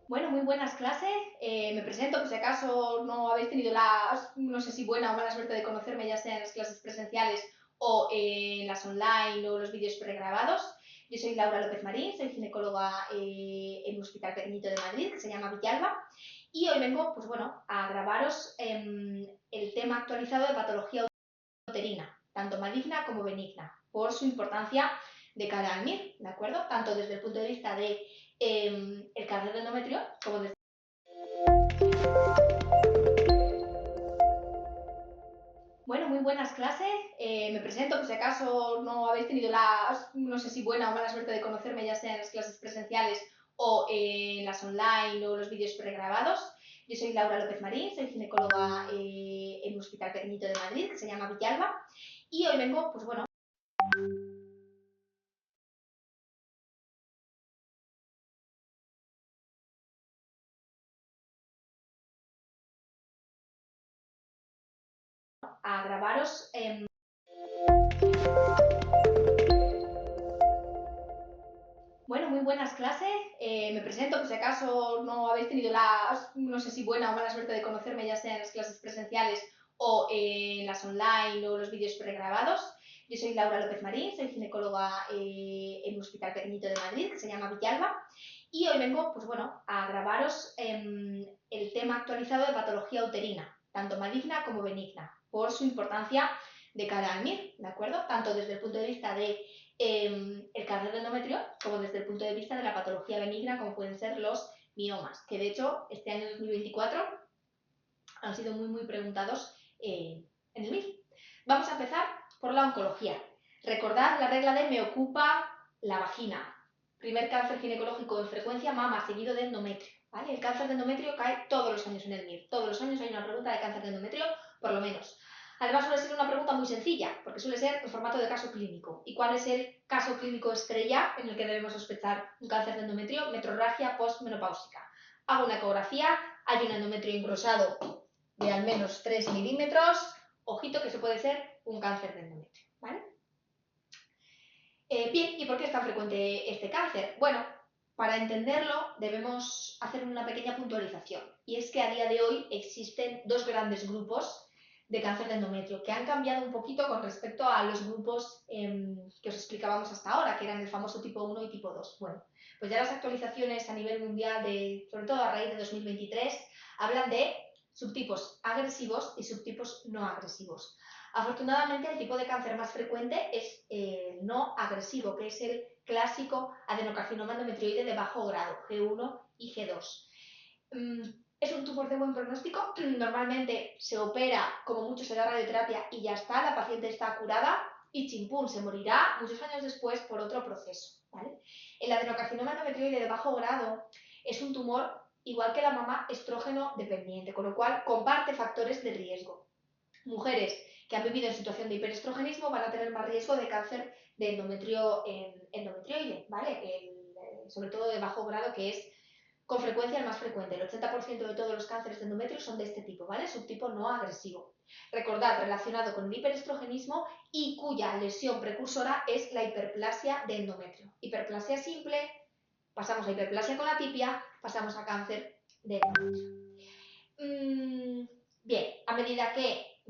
Bueno, muy buenas clases. Me presento, por si acaso no habéis tenido no sé si buena o mala suerte de conocerme, ya sea en las clases presenciales o en las online o los vídeos pregrabados. Yo soy Laura López Marín, soy ginecóloga en un hospital pequeñito de Madrid que se llama Villalba. Y hoy vengo, pues bueno, a grabaros el tema actualizado de patología uterina, tanto maligna como benigna, por su importancia de cara al MIR, ¿de acuerdo? Tanto desde el punto de vista de el cáncer de endometrio como desde... Bueno, muy buenas clases. Me presento, por si acaso no habéis tenido no sé si buena o mala suerte de conocerme, ya sea en las clases presenciales o en las online o los vídeos pregrabados. Yo soy Laura López Marín, soy ginecóloga en un hospital pequeñito de Madrid que se llama Villalba. Y hoy vengo, pues bueno, a grabaros Bueno, muy buenas clases. Me presento, por si acaso no habéis tenido no sé si buena o mala suerte de conocerme, ya sea en las clases presenciales o en las online o los vídeos pregrabados. Yo soy Laura López Marín, soy ginecóloga en un hospital pequeñito de Madrid que se llama Villalba. Y hoy vengo, pues bueno, a grabaros el tema actualizado de patología uterina, tanto maligna como benigna, por su importancia de cara al MIR, ¿de acuerdo? Tanto desde el punto de vista de el cáncer de endometrio, como desde el punto de vista de la patología benigna, como pueden ser los miomas, que de hecho este año 2024 han sido muy preguntados en el MIR. Vamos a empezar por la oncología. Recordad la regla de me ocupa la vagina. Primer cáncer ginecológico en frecuencia, mama, seguido de endometrio. ¿Vale? El cáncer de endometrio cae todos los años en el MIR. Todos los años hay una pregunta de cáncer de endometrio, por lo menos. Además suele ser una pregunta muy sencilla, porque suele ser en formato de caso clínico. ¿Y cuál es el caso clínico estrella en el que debemos sospechar un cáncer de endometrio? Metrorragia postmenopáusica. Hago una ecografía, hay un endometrio engrosado de al menos 3 milímetros, ojito que eso puede ser un cáncer de endometrio, ¿vale? Bien, ¿y por qué es tan frecuente este cáncer? Bueno, para entenderlo debemos hacer una pequeña puntualización, y es que a día de hoy existen dos grandes grupos de cáncer de endometrio que han cambiado un poquito con respecto a los grupos que os explicábamos hasta ahora, que eran el famoso tipo 1 y tipo 2. Bueno, pues ya las actualizaciones a nivel mundial, sobre todo a raíz de 2023, hablan de subtipos agresivos y subtipos no agresivos. Afortunadamente, el tipo de cáncer más frecuente es el no agresivo, que es el clásico adenocarcinoma endometrioide de bajo grado, G1 y G2. Es un tumor de buen pronóstico, normalmente se opera, como mucho se da radioterapia y ya está, la paciente está curada y chimpún, se morirá muchos años después por otro proceso. ¿Vale? El adenocarcinoma endometrioide de bajo grado es un tumor, igual que la mama, estrógeno dependiente, con lo cual comparte factores de riesgo. Mujeres que han vivido en situación de hiperestrogenismo van a tener más riesgo de cáncer de endometrioide, ¿vale? Sobre todo de bajo grado, que es con frecuencia el más frecuente. El 80% de todos los cánceres de endometrio son de este tipo, ¿vale? Subtipo no agresivo. Recordad, relacionado con el hiperestrogenismo y cuya lesión precursora es la hiperplasia de endometrio. Hiperplasia simple, pasamos a hiperplasia con atipia, pasamos a cáncer de endometrio. Bien, a medida que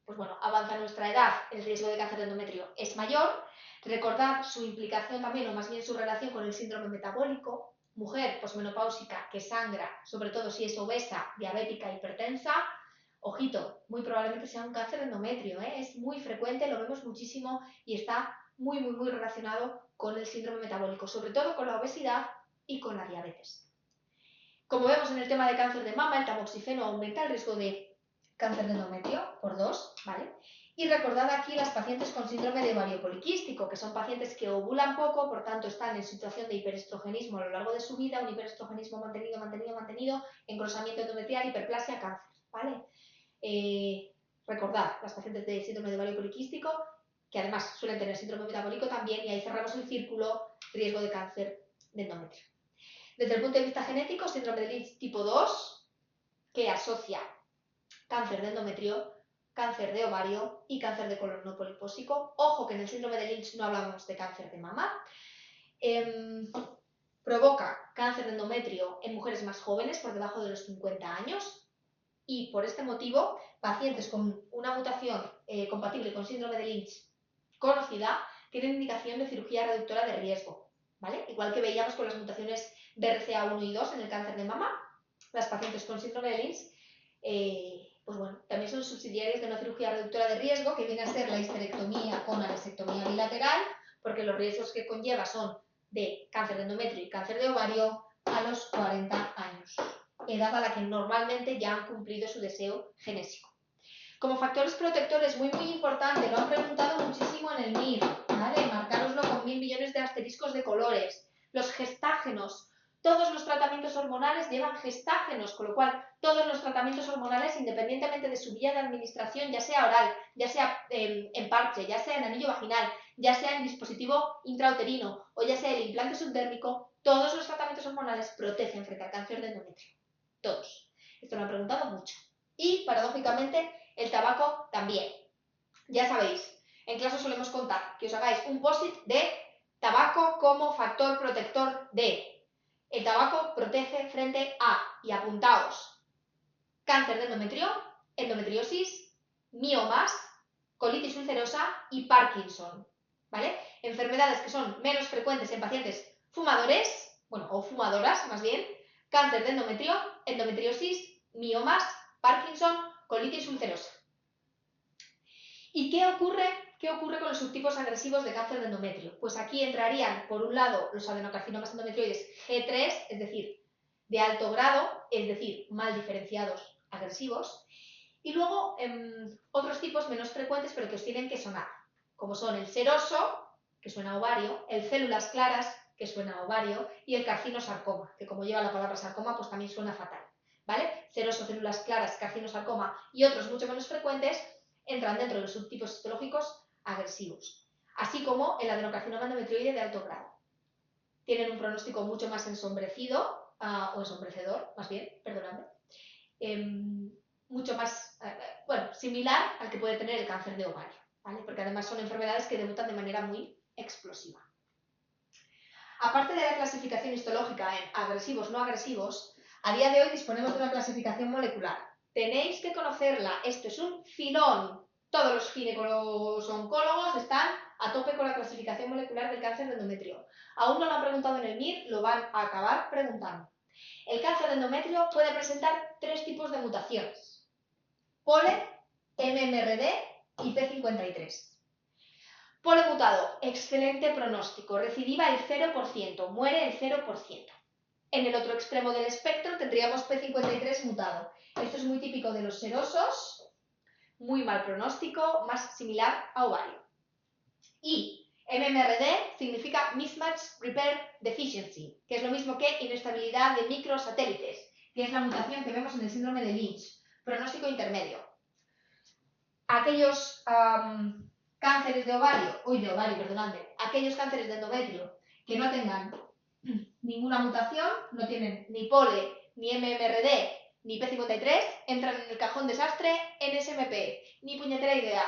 pues bueno, avanza nuestra edad, el riesgo de cáncer de endometrio es mayor. Recordad su implicación también, o más bien su relación con el síndrome metabólico. Mujer posmenopáusica que sangra, sobre todo si es obesa, diabética, hipertensa, ojito, muy probablemente sea un cáncer de endometrio, ¿eh? Es muy frecuente, lo vemos muchísimo y está muy relacionado con el síndrome metabólico, sobre todo con la obesidad y con la diabetes. Como vemos en el tema de cáncer de mama, el tamoxifeno aumenta el riesgo de cáncer de endometrio por 2, ¿vale? Y recordad aquí las pacientes con síndrome de ovario poliquístico, que son pacientes que ovulan poco, por tanto están en situación de hiperestrogenismo a lo largo de su vida, un hiperestrogenismo mantenido, engrosamiento endometrial, hiperplasia, cáncer, ¿vale? Recordad, las pacientes de síndrome de ovario poliquístico, que además suelen tener síndrome metabólico también, y ahí cerramos el círculo, riesgo de cáncer de endometrio. Desde el punto de vista genético, síndrome de Lynch tipo 2, que asocia cáncer de endometrio, cáncer de ovario y cáncer de colon no polipósico. Ojo que en el síndrome de Lynch no hablamos de cáncer de mama. Provoca cáncer de endometrio en mujeres más jóvenes, por debajo de los 50 años, y por este motivo, pacientes con una mutación compatible con síndrome de Lynch conocida tienen indicación de cirugía reductora de riesgo, ¿vale? Igual que veíamos con las mutaciones BRCA1 y 2 en el cáncer de mama, las pacientes con síndrome de Lynch, pues bueno, también son subsidiarias de una cirugía reductora de riesgo, que viene a ser la histerectomía con anasectomía bilateral, porque los riesgos que conlleva son de cáncer de endometrio y cáncer de ovario a los 40 años, edad a la que normalmente ya han cumplido su deseo genésico. Como factores protectores, muy importante, lo han preguntado muchísimo en el MIR, ¿vale? Marcároslo con 1000 millones de asteriscos de colores. Los gestágenos. Todos los tratamientos hormonales llevan gestágenos, con lo cual todos los tratamientos hormonales, independientemente de su vía de administración, ya sea oral, ya sea en parche, ya sea en anillo vaginal, ya sea en dispositivo intrauterino o ya sea el implante subdérmico, todos los tratamientos hormonales protegen frente al cáncer de endometrio. Todos. Esto lo han preguntado mucho. Y, paradójicamente, el tabaco también. Ya sabéis, en clase solemos contar que os hagáis un post-it de tabaco como factor protector de. El tabaco protege frente a, y apuntaos, cáncer de endometrio, endometriosis, miomas, colitis ulcerosa y Parkinson, ¿vale? Enfermedades que son menos frecuentes en pacientes fumadores, bueno, o fumadoras más bien, cáncer de endometrio, endometriosis, miomas, Parkinson, colitis ulcerosa. ¿Y qué ocurre con los subtipos agresivos de cáncer de endometrio? Pues aquí entrarían, por un lado, los adenocarcinomas endometrioides G3, es decir, de alto grado, es decir, mal diferenciados agresivos, y luego otros tipos menos frecuentes, pero que os tienen que sonar, como son el seroso, que suena a ovario, el células claras, que suena a ovario, y el carcinosarcoma, que como lleva la palabra sarcoma, pues también suena fatal, ¿vale? Seroso, células claras, carcinosarcoma y otros mucho menos frecuentes entran dentro de los subtipos histológicos agresivos, así como el adenocarcinoma endometrioide de alto grado. Tienen un pronóstico mucho más ensombrecido, o ensombrecedor, más bien, perdonadme, mucho más, similar al que puede tener el cáncer de ovario, ¿vale? Porque además son enfermedades que debutan de manera muy explosiva. Aparte de la clasificación histológica en agresivos no agresivos, a día de hoy disponemos de una clasificación molecular. Tenéis que conocerla, esto es un filón. Todos los ginecólogos oncólogos están a tope con la clasificación molecular del cáncer de endometrio. Aún no lo han preguntado en el MIR, lo van a acabar preguntando. El cáncer de endometrio puede presentar 3 tipos de mutaciones: POLE, MMRD y P53. POLE mutado, excelente pronóstico, recidiva el 0%, muere el 0%. En el otro extremo del espectro tendríamos P53 mutado. Esto es muy típico de los serosos, muy mal pronóstico, más similar a ovario. Y MMRD significa Mismatch Repair Deficiency, que es lo mismo que inestabilidad de microsatélites, que es la mutación que vemos en el síndrome de Lynch. Pronóstico intermedio. Aquellos cánceres de ovario, aquellos cánceres de endometrio que no tengan ninguna mutación, no tienen ni POLE, ni MMRD, ni P53, entran en el cajón desastre NSMP, ni puñetera idea,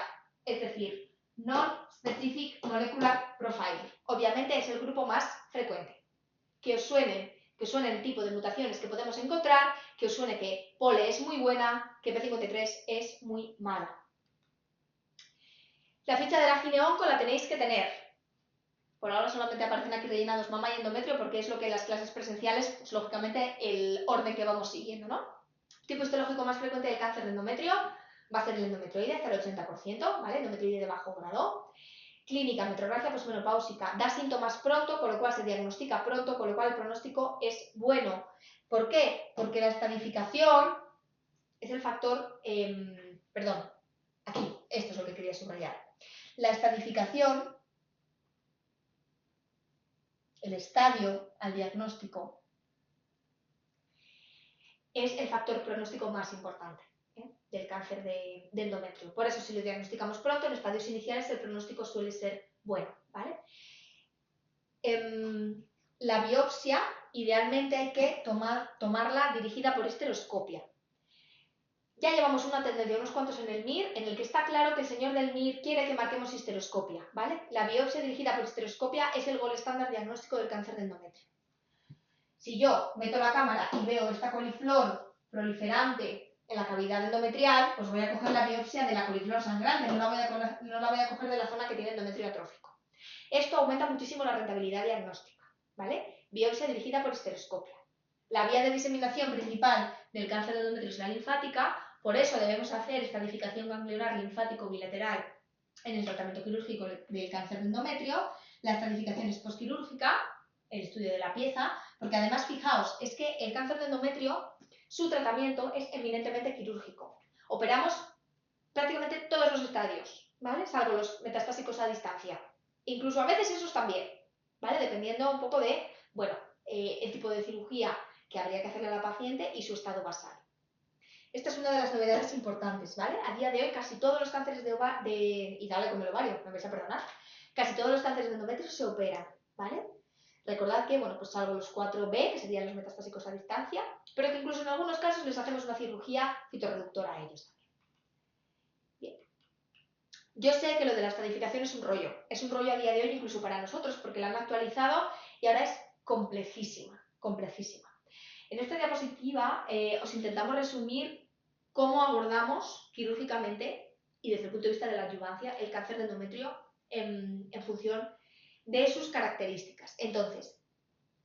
es decir, Non-Specific Molecular Profile. Obviamente es el grupo más frecuente. Que os suene el tipo de mutaciones que podemos encontrar, que os suene que POLE es muy buena, que P53 es muy mala. La ficha de la gineonco la tenéis que tener. Por ahora solamente aparecen aquí rellenados mama y endometrio porque es lo que en las clases presenciales, pues lógicamente el orden que vamos siguiendo, ¿no? Tipo histológico más frecuente del cáncer de endometrio va a ser el endometrioide, hasta el 80%, ¿vale? Endometrioide de bajo grado. Clínica, metrorragia posmenopáusica, da síntomas pronto, con lo cual se diagnostica pronto, con lo cual el pronóstico es bueno. ¿Por qué? Porque la estadificación es el factor, aquí, esto es lo que quería subrayar. La estadificación, el estadio al diagnóstico, es el factor pronóstico más importante del cáncer de endometrio. Por eso, si lo diagnosticamos pronto, en estadios iniciales, el pronóstico suele ser bueno, ¿vale? La biopsia, idealmente hay que tomarla dirigida por histeroscopia. Ya llevamos una tendencia, unos cuantos en el MIR, en el que está claro que el señor del MIR quiere que marquemos histeroscopia, ¿vale? La biopsia dirigida por histeroscopia es el gol estándar diagnóstico del cáncer de endometrio. Si yo meto la cámara y veo esta coliflor proliferante en la cavidad endometrial, pues voy a coger la biopsia de la coliflor sangrante, no la voy a coger de la zona que tiene endometrio atrófico. Esto aumenta muchísimo la rentabilidad diagnóstica, ¿vale? Biopsia dirigida por histeroscopia. La vía de diseminación principal del cáncer de endometrio es la linfática, por eso debemos hacer estratificación ganglionar linfático bilateral en el tratamiento quirúrgico del cáncer de endometrio. La estratificación es posquirúrgica, el estudio de la pieza, porque además, fijaos, es que el cáncer de endometrio, su tratamiento es eminentemente quirúrgico. Operamos prácticamente todos los estadios, ¿vale? Salvo los metastásicos a distancia. Incluso a veces esos también, ¿vale? Dependiendo un poco de, bueno, el tipo de cirugía que habría que hacerle a la paciente y su estado basal. Esta es una de las novedades importantes, ¿vale? A día de hoy casi todos los cánceres y dale como el ovario, me vais a perdonar, casi todos los cánceres de endometrio se operan, ¿vale? Recordad que, bueno, pues salvo los 4B, que serían los metastásicos a distancia, pero que incluso en algunos casos les hacemos una cirugía fitorreductora a ellos también. Bien. Yo sé que lo de la estratificación es un rollo a día de hoy incluso para nosotros, porque la han actualizado y ahora es complejísima, complejísima. En esta diapositiva os intentamos resumir cómo abordamos quirúrgicamente y desde el punto de vista de la adyuvancia el cáncer de endometrio en función de sus características. Entonces,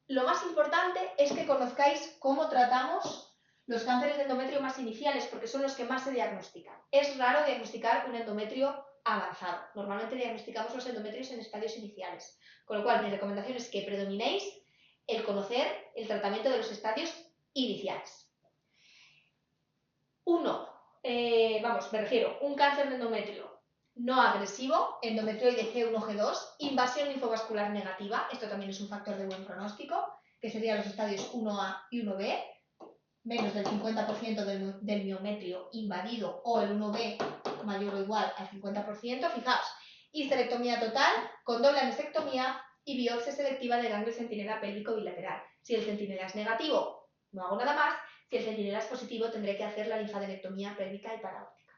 lo más importante es que conozcáis cómo tratamos los cánceres de endometrio más iniciales, porque son los que más se diagnostican. Es raro diagnosticar un endometrio avanzado. Normalmente diagnosticamos los endometrios en estadios iniciales. Con lo cual, mi recomendación es que predominéis el conocer el tratamiento de los estadios iniciales. Me refiero, un cáncer de endometrio no agresivo, endometrioide G1, G2, invasión linfovascular negativa, esto también es un factor de buen pronóstico, que serían los estadios 1A y 1B, menos del 50% del miometrio invadido o el 1B mayor o igual al 50%, fijaos, histerectomía total con doble anestectomía y biopsia selectiva del ganglio centinela pélvico bilateral. Si el centinela es negativo, no hago nada más. Si el centinela es positivo, tendré que hacer la linfadenectomía pélvica y paraóptica.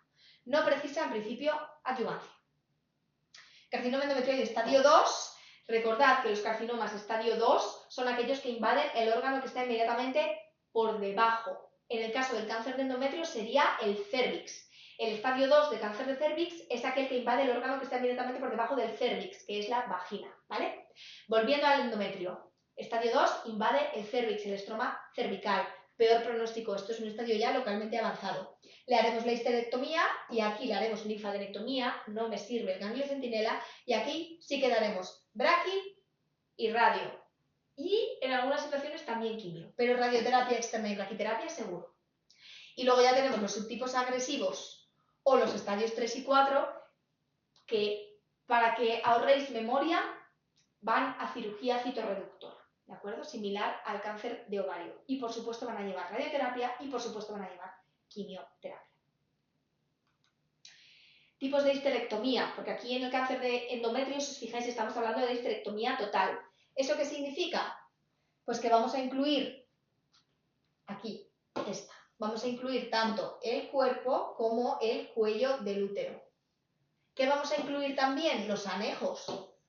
No precisa, en principio, adyuvancia. Carcinoma endometrioide estadio 2. Recordad que los carcinomas estadio 2 son aquellos que invaden el órgano que está inmediatamente por debajo. En el caso del cáncer de endometrio sería el cérvix. El estadio 2 de cáncer de cérvix es aquel que invade el órgano que está inmediatamente por debajo del cérvix, que es la vagina, ¿vale? Volviendo al endometrio. Estadio 2 invade el cérvix, el estroma cervical. Peor pronóstico, esto es un estadio ya localmente avanzado. Le haremos la histerectomía y aquí le haremos linfadenectomía, no me sirve el ganglio centinela, y aquí sí que daremos braqui y radio. Y en algunas situaciones también quimio, pero radioterapia externa y braquiterapia seguro. Y luego ya tenemos los subtipos agresivos o los estadios 3 y 4, que para que ahorréis memoria van a cirugía fitorreductora, ¿de acuerdo? Similar al cáncer de ovario. Y por supuesto van a llevar radioterapia y por supuesto van a llevar quimioterapia. Tipos de histerectomía, porque aquí en el cáncer de endometrio, si os fijáis, estamos hablando de histerectomía total. ¿Eso qué significa? Pues que vamos a incluir aquí, esta. Vamos a incluir tanto el cuerpo como el cuello del útero. ¿Qué vamos a incluir también? Los anejos.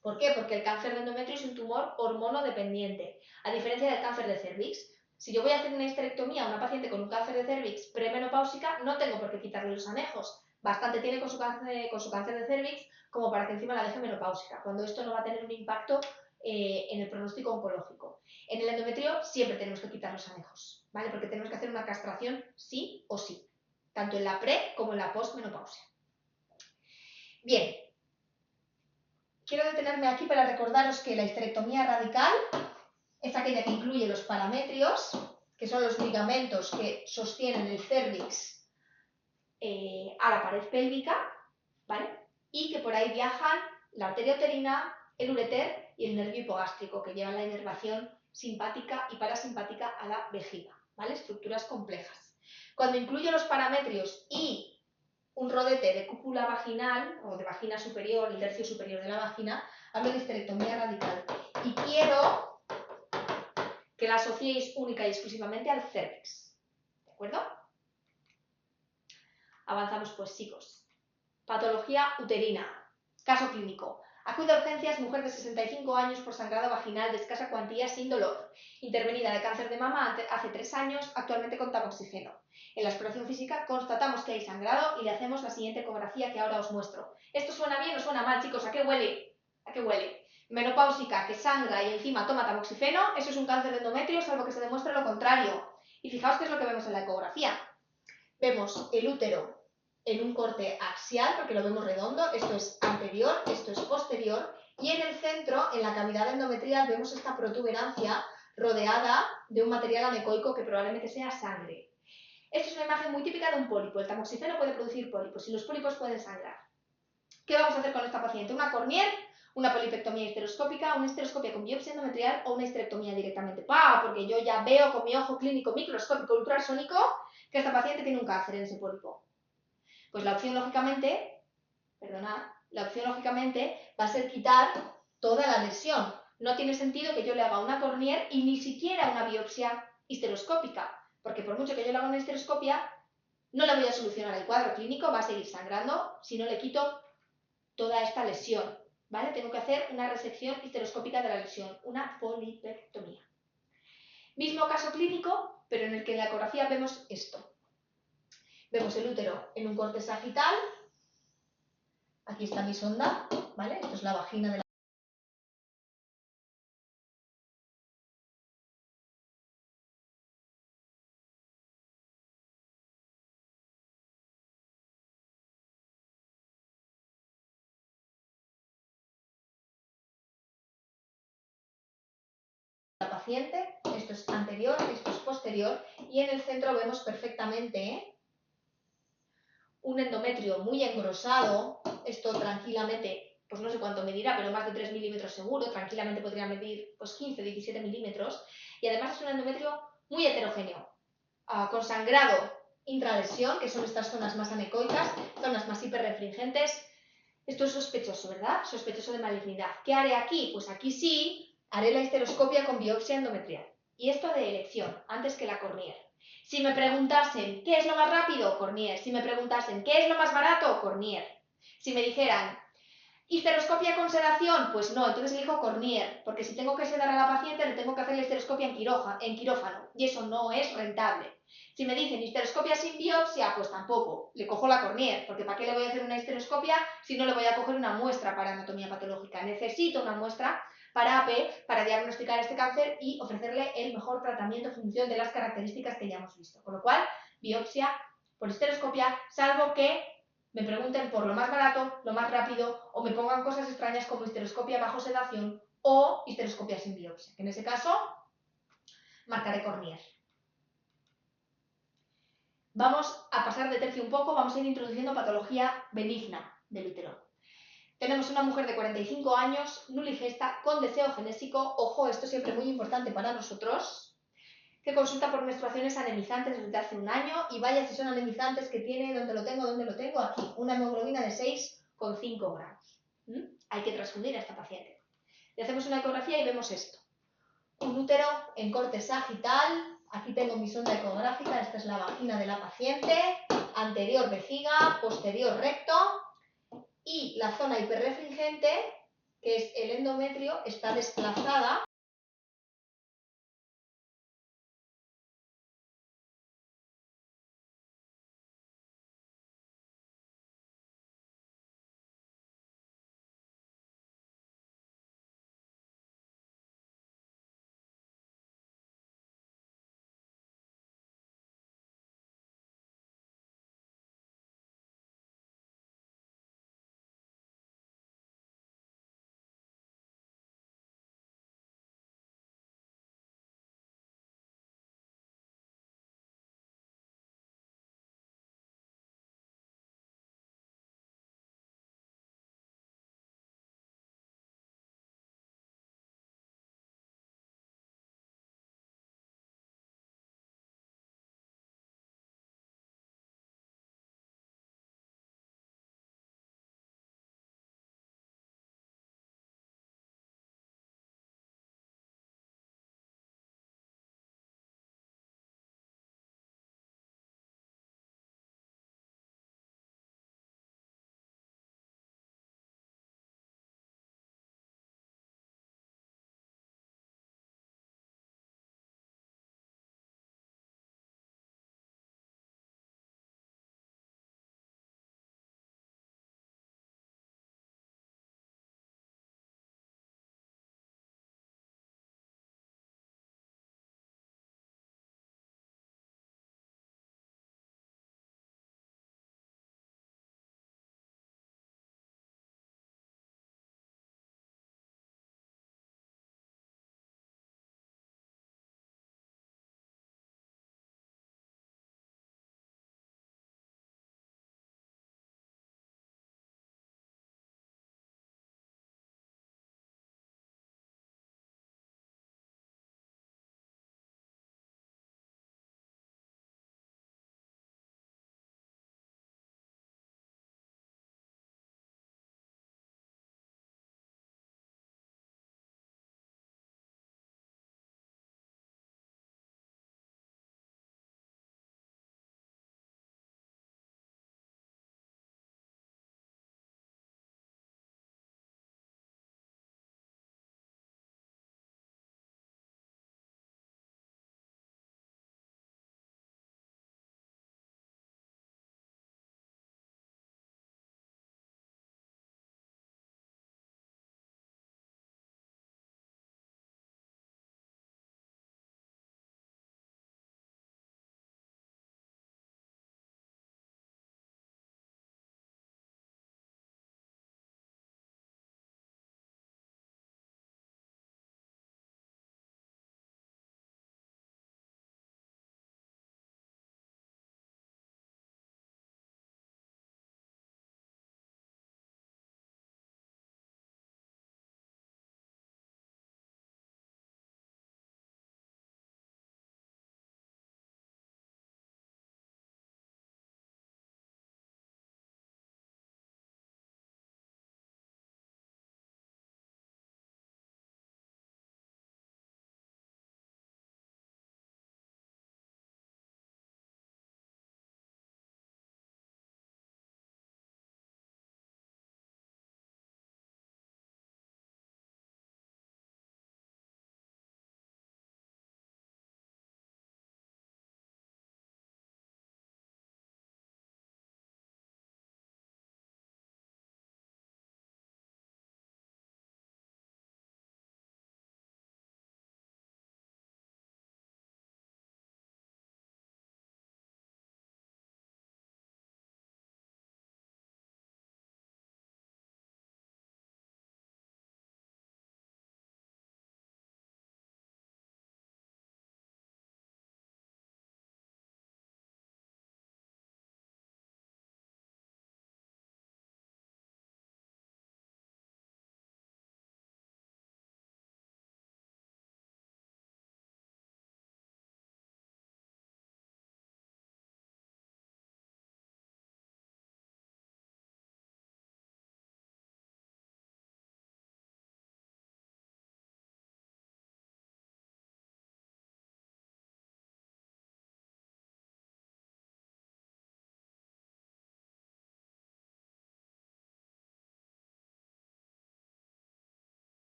¿Por qué? Porque el cáncer de endometrio es un tumor hormonodependiente, a diferencia del cáncer de cervix. Si yo voy a hacer una histerectomía a una paciente con un cáncer de cervix premenopáusica, no tengo por qué quitarle los anejos. Bastante tiene con su cáncer de cervix como para que encima la deje menopáusica, cuando esto no va a tener un impacto en el pronóstico oncológico. En el endometrio siempre tenemos que quitar los anejos, ¿vale? Porque tenemos que hacer una castración sí o sí, tanto en la pre como en la postmenopausia. Bien, quiero detenerme aquí para recordaros que la histerectomía radical es aquella que incluye los parametrios, que son los ligamentos que sostienen el cérvix a la pared pélvica, ¿vale? Y que por ahí viajan la arteria uterina, el ureter y el nervio hipogástrico, que llevan la inervación simpática y parasimpática a la vejiga, ¿vale? Estructuras complejas. Cuando incluyo los parametrios y un rodete de cúpula vaginal o de vagina superior, el tercio superior de la vagina, hablo de histerectomía radical. Y quiero que la asociéis única y exclusivamente al cérvix, ¿de acuerdo? Avanzamos pues, chicos. Patología uterina. Caso clínico. Acude a urgencias mujer de 65 años por sangrado vaginal de escasa cuantía sin dolor. Intervenida de cáncer de mama hace 3 años, actualmente con tamoxifeno. En la exploración física constatamos que hay sangrado y le hacemos la siguiente ecografía que ahora os muestro. ¿Esto suena bien o suena mal, chicos? ¿A qué huele? ¿A qué huele? Menopáusica, que sangra y encima toma tamoxifeno, eso es un cáncer de endometrio, salvo que se demuestre lo contrario. Y fijaos qué es lo que vemos en la ecografía. Vemos el útero en un corte axial, porque lo vemos redondo, esto es anterior, esto es posterior, y en el centro, en la cavidad endometrial, vemos esta protuberancia rodeada de un material anecoico que probablemente sea sangre. Esto es una imagen muy típica de un pólipo. El tamoxifeno puede producir pólipos y los pólipos pueden sangrar. ¿Qué vamos a hacer con esta paciente? Una cornier, una polipectomía histeroscópica, una histeroscopia con biopsia endometrial o una histerectomía directamente. ¡Pah! Porque yo ya veo con mi ojo clínico microscópico ultrasónico que esta paciente tiene un cáncer en ese pólipo. Pues la opción lógicamente va a ser quitar toda la lesión. No tiene sentido que yo le haga una cornier y ni siquiera una biopsia histeroscópica, porque por mucho que yo le haga una histeroscopia, no le voy a solucionar el cuadro clínico, va a seguir sangrando si no le quito toda esta lesión, ¿vale? Tengo que hacer una resección histeroscópica de la lesión, una polipectomía. Mismo caso clínico, pero en el que en la ecografía vemos esto. Vemos el útero en un corte sagital. Aquí está mi sonda, ¿vale? Esto es la vagina de la paciente. Esto es anterior, esto es posterior. Y en el centro vemos perfectamente un endometrio muy engrosado. Esto tranquilamente, pues no sé cuánto medirá, pero más de 3 milímetros seguro. Tranquilamente podría medir pues 15, 17 milímetros. Y además es un endometrio muy heterogéneo, con sangrado intralesión, que son estas zonas más anecoicas, zonas más hiperrefringentes. Esto es sospechoso, ¿verdad? Sospechoso de malignidad. ¿Qué haré aquí? Pues aquí sí haré la histeroscopia con biopsia endometrial. Y esto de elección, antes que la cornier. Si me preguntasen, ¿qué es lo más rápido? Cornier. Si me preguntasen, ¿qué es lo más barato? Cornier. Si me dijeran, ¿histeroscopia con sedación? Pues no, entonces elijo cornier, porque si tengo que sedar a la paciente le tengo que hacer la histeroscopia en quirófano, y eso no es rentable. Si me dicen histeroscopia sin biopsia, pues tampoco, le cojo la cornier, porque ¿para qué le voy a hacer una histeroscopia si no le voy a coger una muestra para anatomía patológica? Necesito una muestra para AP, para diagnosticar este cáncer y ofrecerle el mejor tratamiento en función de las características que ya hemos visto. Con lo cual, biopsia por histeroscopia, salvo que me pregunten por lo más barato, lo más rápido, o me pongan cosas extrañas como histeroscopia bajo sedación o histeroscopia sin biopsia, que en ese caso marcaré cornier. Vamos a pasar de tercio un poco, vamos a ir introduciendo patología benigna del útero. Tenemos una mujer de 45 años, nuligesta, con deseo genésico, ojo, esto siempre muy importante para nosotros, que consulta por menstruaciones anemizantes desde hace un año, y vaya si son anemizantes que tiene, ¿dónde lo tengo? Aquí, una hemoglobina de 6,5 gramos. Hay que transfundir a esta paciente. Le hacemos una ecografía y vemos esto. Un útero en corte sagital, aquí tengo mi sonda ecográfica, esta es la vagina de la paciente, anterior vejiga, posterior recto, y la zona hiperrefringente, que es el endometrio, está desplazada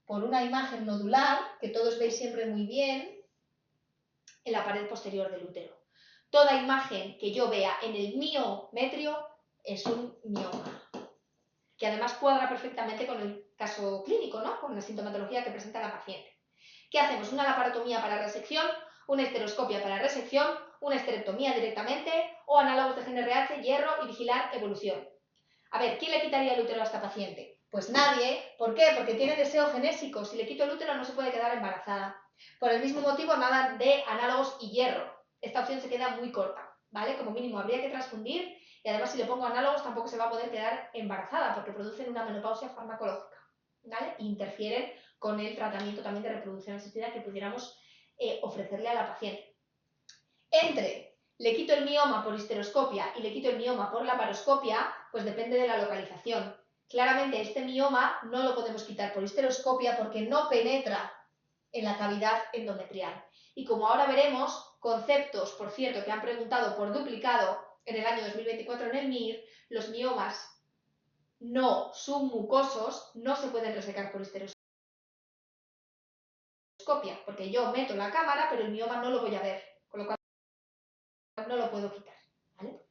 por una imagen nodular, que todos veis siempre muy bien, en la pared posterior del útero. Toda imagen que yo vea en el miometrio es un mioma, que además cuadra perfectamente con el caso clínico, ¿no? Con la sintomatología que presenta la paciente. ¿Qué hacemos? Una laparotomía para resección, una histeroscopia para resección, una esterectomía directamente o análogos de GnRH, hierro y vigilar evolución. A ver, ¿quién le quitaría el útero a esta paciente? Pues nadie. ¿Por qué? Porque tiene deseo genésico. Si le quito el útero no se puede quedar embarazada. Por el mismo motivo, nada de análogos y hierro. Esta opción se queda muy corta, ¿vale? Como mínimo habría que transfundir y además si le pongo análogos tampoco se va a poder quedar embarazada porque producen una menopausia farmacológica, ¿vale? Interfieren con el tratamiento también de reproducción asistida que pudiéramos ofrecerle a la paciente. Entre le quito el mioma por histeroscopia y le quito el mioma por laparoscopia, pues depende de la localización. Claramente este mioma no lo podemos quitar por histeroscopia porque no penetra en la cavidad endometrial. Y como ahora veremos, conceptos, por cierto, que han preguntado por duplicado en el año 2024 en el MIR, los miomas no submucosos no se pueden resecar por histeroscopia, porque yo meto la cámara, pero el mioma no lo voy a ver, con lo cual no lo puedo quitar, ¿vale?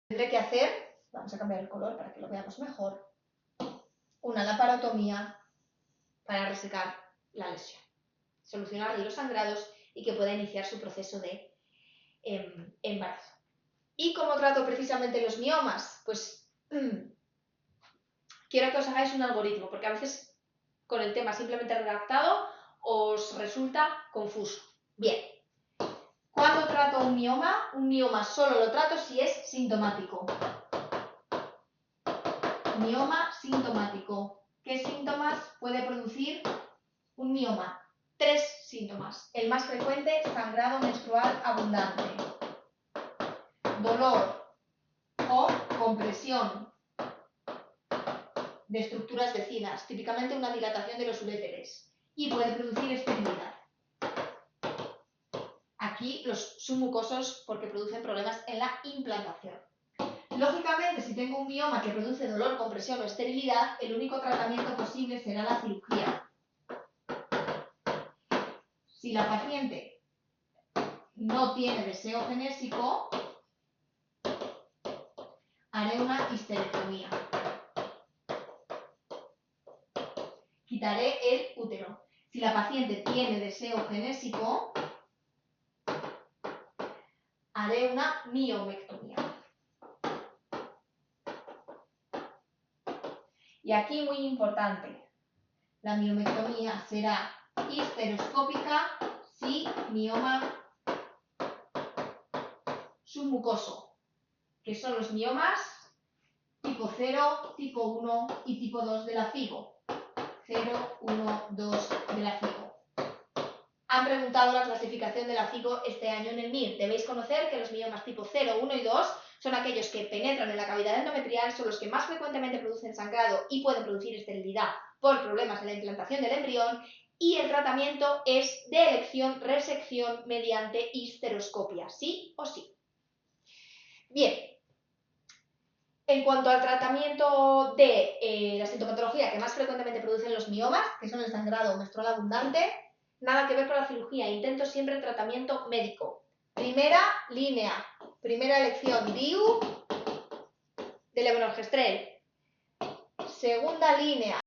Tendré que hacer, vamos a cambiar el color para que lo veamos mejor, una laparotomía para resecar la lesión, solucionar los sangrados y que pueda iniciar su proceso de embarazo. ¿Y cómo trato precisamente los miomas? Pues quiero que os hagáis un algoritmo, porque a veces con el tema simplemente redactado os resulta confuso. Bien, ¿cuándo trato un mioma? Un mioma solo lo trato si es sintomático. Mioma sintomático. ¿Qué síntomas puede producir un mioma? 3 síntomas. El más frecuente, sangrado menstrual abundante, dolor o compresión de estructuras vecinas, típicamente una dilatación de los uréteres, y puede producir esterilidad. Aquí los submucosos porque producen problemas en la implantación. Lógicamente, si tengo un mioma que produce dolor, compresión o esterilidad, el único tratamiento posible será la cirugía. Si la paciente no tiene deseo genésico, haré una histerectomía. Quitaré el útero. Si la paciente tiene deseo genésico, haré una miomectomía. Y aquí muy importante, la miomectomía será histeroscópica si mioma submucoso, que son los miomas tipo 0, tipo 1 y tipo 2 de la FIGO. 0, 1, 2 de la FIGO. Han preguntado la clasificación de la FIGO este año en el MIR. Debéis conocer que los miomas tipo 0, 1 y 2 son aquellos que penetran en la cavidad endometrial, son los que más frecuentemente producen sangrado y pueden producir esterilidad por problemas en la implantación del embrión, y el tratamiento es de elección resección mediante histeroscopia, sí o sí. Bien, en cuanto al tratamiento de la sintomatología que más frecuentemente producen los miomas, que son el sangrado menstrual abundante, nada que ver con la cirugía, intento siempre tratamiento médico. Primera línea, primera elección, DIU de levonorgestrel. Segunda línea,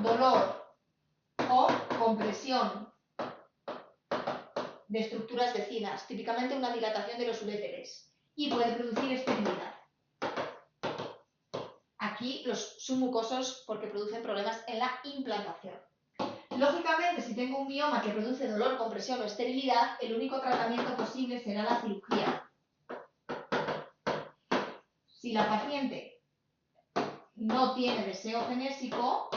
dolor o compresión de estructuras vecinas, típicamente una dilatación de los uréteres, y puede producir esterilidad. Aquí los submucosos porque producen problemas en la implantación. Lógicamente, si tengo un mioma que produce dolor, compresión o esterilidad, el único tratamiento posible será la cirugía. Si la paciente no tiene deseo genésico,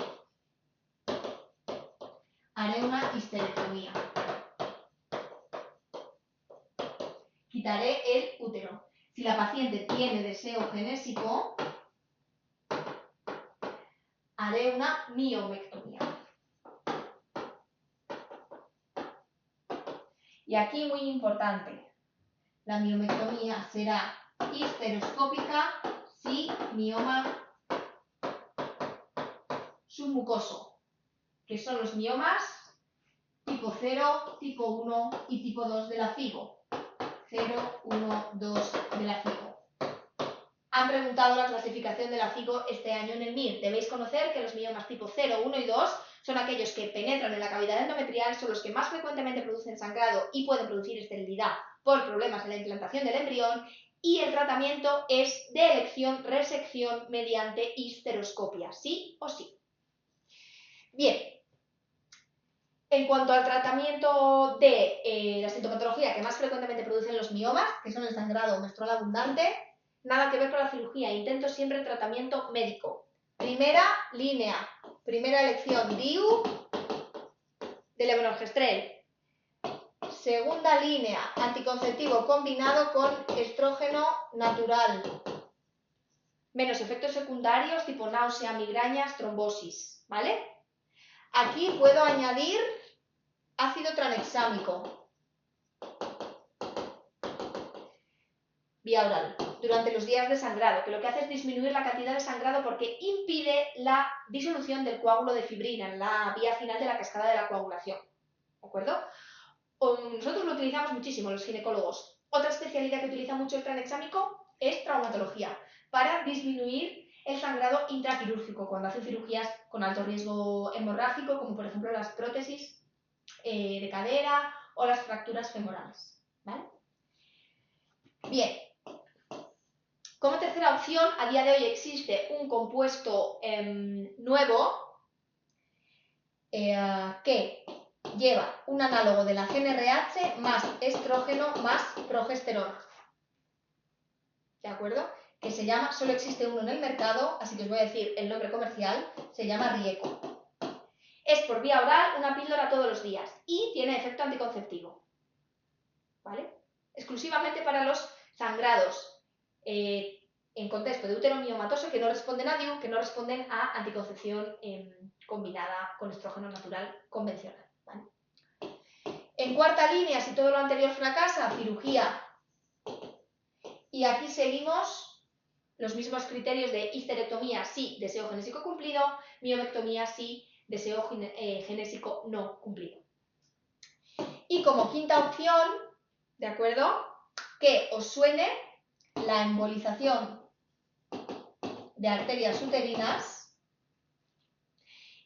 haré una histerectomía. Quitaré el útero. Si la paciente tiene deseo genésico, haré una miomectomía. Y aquí muy importante, la miomectomía será histeroscópica si mioma submucoso, que son los miomas tipo 0, tipo 1 y tipo 2 de la FIGO. 0, 1, 2 de la FIGO. Han preguntado la clasificación de la FIGO este año en el MIR. Debéis conocer que los miomas tipo 0, 1 y 2 son aquellos que penetran en la cavidad endometrial, son los que más frecuentemente producen sangrado y pueden producir esterilidad por problemas en la implantación del embrión, y el tratamiento es de elección resección mediante histeroscopia, sí o sí. Bien, en cuanto al tratamiento de la sintomatología que más frecuentemente producen los miomas, que son el sangrado menstrual abundante, nada que ver con la cirugía, intento siempre el tratamiento médico. Primera línea, primera elección, DIU de levonorgestrel. Segunda línea, anticonceptivo combinado con estrógeno natural. Menos efectos secundarios tipo náusea, migrañas, trombosis, ¿vale? Aquí puedo añadir ácido tranexámico vía oral durante los días de sangrado, que lo que hace es disminuir la cantidad de sangrado porque impide la disolución del coágulo de fibrina en la vía final de la cascada de la coagulación, ¿de acuerdo? Nosotros lo utilizamos muchísimo los ginecólogos. Otra especialidad que utiliza mucho el tranexámico es traumatología, para disminuir el sangrado intraquirúrgico cuando hacen cirugías con alto riesgo hemorrágico, como por ejemplo las prótesis de cadera o las fracturas femorales, ¿vale? Bien, como tercera opción, a día de hoy existe un compuesto nuevo que lleva un análogo de la GnRH más estrógeno más progesterona, ¿de acuerdo? Que se llama, solo existe uno en el mercado, así que os voy a decir el nombre comercial, se llama Rieco. Es por vía oral, una píldora todos los días y tiene efecto anticonceptivo, ¿vale? Exclusivamente para los sangrados en contexto de útero miomatoso que no responden a DIU, que no responden a anticoncepción combinada con estrógeno natural convencional, ¿vale? En cuarta línea, si todo lo anterior fracasa, cirugía. Y aquí seguimos los mismos criterios de histerectomía sí, deseo genésico cumplido, miomectomía sí, deseo genésico no cumplido. Y como quinta opción, ¿de acuerdo? Que os suene la embolización de arterias uterinas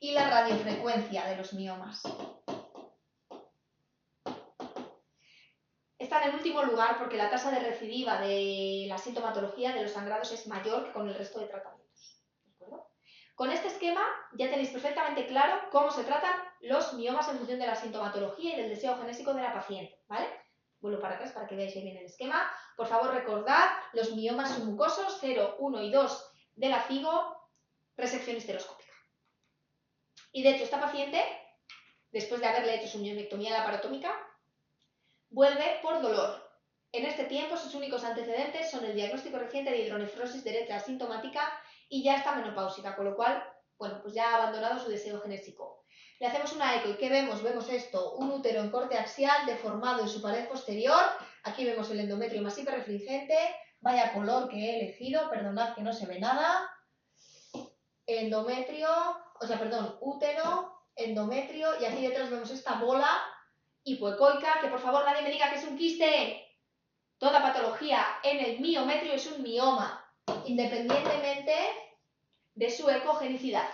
y la radiofrecuencia de los miomas. Está en el último lugar porque la tasa de recidiva de la sintomatología de los sangrados es mayor que con el resto de tratamientos, ¿de acuerdo? Con este esquema ya tenéis perfectamente claro cómo se tratan los miomas en función de la sintomatología y del deseo genésico de la paciente, ¿vale? Vuelvo para atrás para que veáis bien el esquema. Por favor, recordad los miomas submucosos 0, 1 y 2 de la FIGO, resección histeroscópica. Y de hecho, esta paciente, después de haberle hecho su miomectomía laparotómica, vuelve por dolor. En este tiempo, sus únicos antecedentes son el diagnóstico reciente de hidronefrosis derecha asintomática y ya está menopáusica, con lo cual, bueno, pues ya ha abandonado su deseo genésico. Le hacemos una eco y ¿qué vemos? Vemos esto, un útero en corte axial deformado en su pared posterior. Aquí vemos el endometrio más hiperrefringente. Vaya color que he elegido, perdonad que no se ve nada. Útero, endometrio, y aquí detrás vemos esta bola hipoecoica, que por favor nadie me diga que es un quiste. Toda patología en el miometrio es un mioma, independientemente de su ecogenicidad,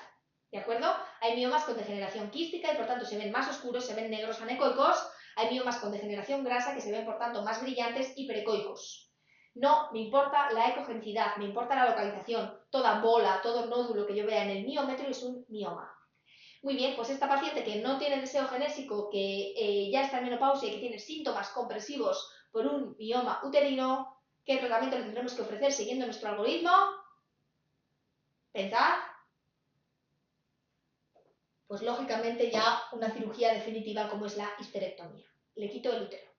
¿de acuerdo? Hay miomas con degeneración quística y por tanto se ven más oscuros, se ven negros anecoicos. Hay miomas con degeneración grasa que se ven por tanto más brillantes y precoicos. No me importa la ecogenicidad, me importa la localización. Toda bola, todo nódulo que yo vea en el miómetro es un mioma. Muy bien, pues esta paciente que no tiene deseo genésico, que ya está en menopausia y que tiene síntomas compresivos por un mioma uterino, ¿qué tratamiento le tendremos que ofrecer siguiendo nuestro algoritmo? Pensad. Pues lógicamente ya una cirugía definitiva como es la histerectomía. Le quito el útero.